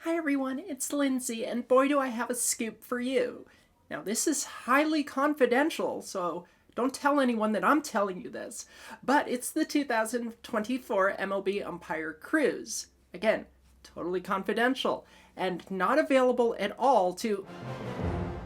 Hi everyone, it's Lindsay, and boy do I have a scoop for you. Now this is highly confidential, so don't tell anyone that I'm telling you this, but it's the 2024 MLB Umpire Cruise. Again, totally confidential, and not available at all to...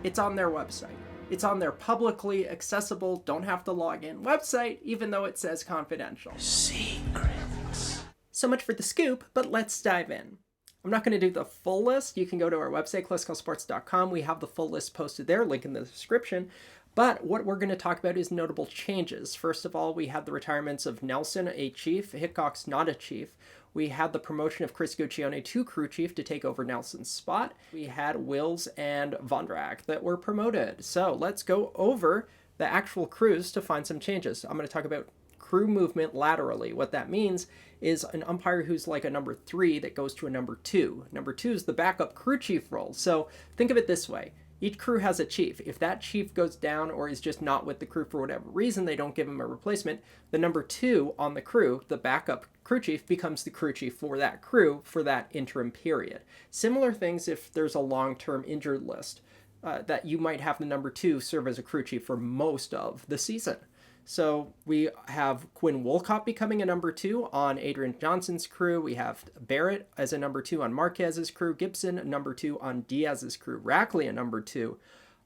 It's on their website. It's on their publicly accessible, don't have to log in website, even though it says confidential. Secrets. So much for the scoop, but let's dive in. I'm not going to do the full list. You can go to our website, classicalsports.com. We have the full list posted there, link in the description. But what we're going to talk about is notable changes. First of all, we had the retirements of Nelson, a chief, Hickok's not a chief. We had the promotion of Chris Guccione to crew chief to take over Nelson's spot. We had Wills and Vondrack that were promoted. So let's go over the actual crews to find some changes. I'm going to talk about crew movement laterally. What that means is an umpire who's like a number 3 that goes to a number 2. Number 2 is the backup crew chief role. So think of it this way. Each crew has a chief. If that chief goes down or is just not with the crew for whatever reason, they don't give him a replacement, the number 2 on the crew, the backup crew chief, becomes the crew chief for that crew for that interim period. Similar things if there's a long-term injured list, that you might have the number 2 serve as a crew chief for most of the season. So we have Quinn Wolcott becoming a number 2 on Adrian Johnson's crew. We have Barrett as a number 2 on Marquez's crew. Gibson, a number 2 on Diaz's crew. Rackley, a number 2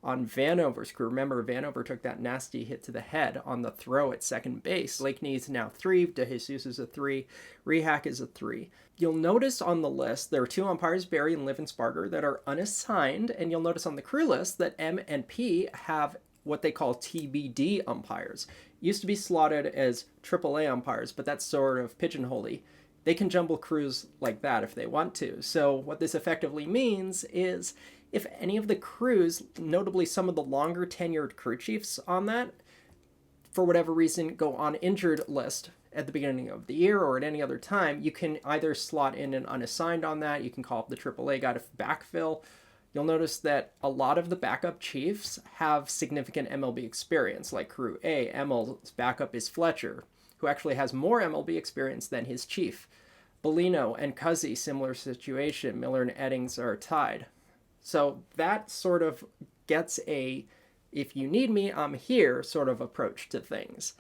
on Vanover's crew. Remember, Vanover took that nasty hit to the head on the throw at second base. Blakeney's now 3. DeJesus is a 3. Rehak is a 3. You'll notice on the list there are 2 umpires, Barry and Livensparger, that are unassigned. And you'll notice on the crew list that M and P have what they call TBD umpires. Used to be slotted as AAA umpires, but that's sort of pigeonholey. They can jumble crews like that if they want to. So what this effectively means is if any of the crews, notably some of the longer tenured crew chiefs on that, for whatever reason go on injured list at the beginning of the year or at any other time, you can either slot in an unassigned on that, you can call up the AAA guy to backfill. You'll notice that a lot of the backup chiefs have significant MLB experience, like Crew A. Emil's backup is Fletcher, who actually has more MLB experience than his chief. Bellino and Cuzzy, similar situation. Miller and Eddings are tied. So that sort of gets a, if you need me, I'm here sort of approach to things.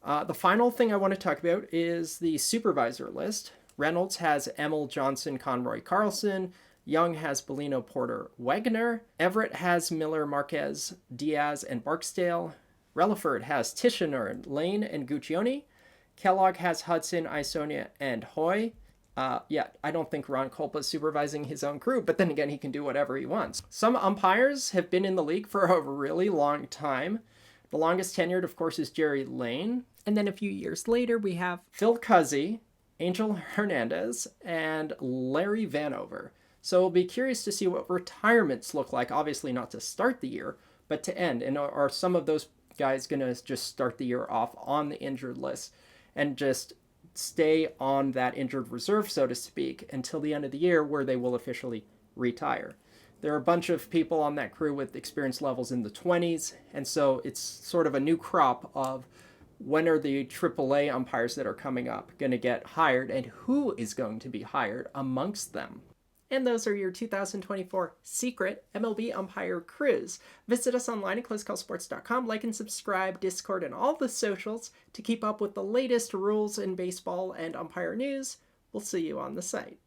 The final thing I want to talk about is the supervisor list. Reynolds has Emil, Johnson, Conroy, Carlson. Young has Bellino, Porter, Wagner. Everett has Miller, Marquez, Diaz, and Barksdale. Relaford has Tishner, Lane, and Guccione. Kellogg has Hudson, Isonia, and Hoy. I don't think Ron Kulpa is supervising his own crew, but then again, he can do whatever he wants. Some umpires have been in the league for a really long time. The longest tenured, of course, is Jerry Lane. And then a few years later, we have Phil Cuzzy, Angel Hernandez, and Larry Vanover. So we'll be curious to see what retirements look like, obviously not to start the year, but to end. And are some of those guys going to just start the year off on the injured list and just stay on that injured reserve, so to speak, until the end of the year where they will officially retire? There are a bunch of people on that crew with experience levels in the 20s, and so it's sort of a new crop of when are the AAA umpires that are coming up going to get hired and who is going to be hired amongst them. And those are your 2024 secret MLB umpire crews. Visit us online at classicalsports.com. Like and subscribe, Discord, and all the socials to keep up with the latest rules in baseball and umpire news. We'll see you on the site.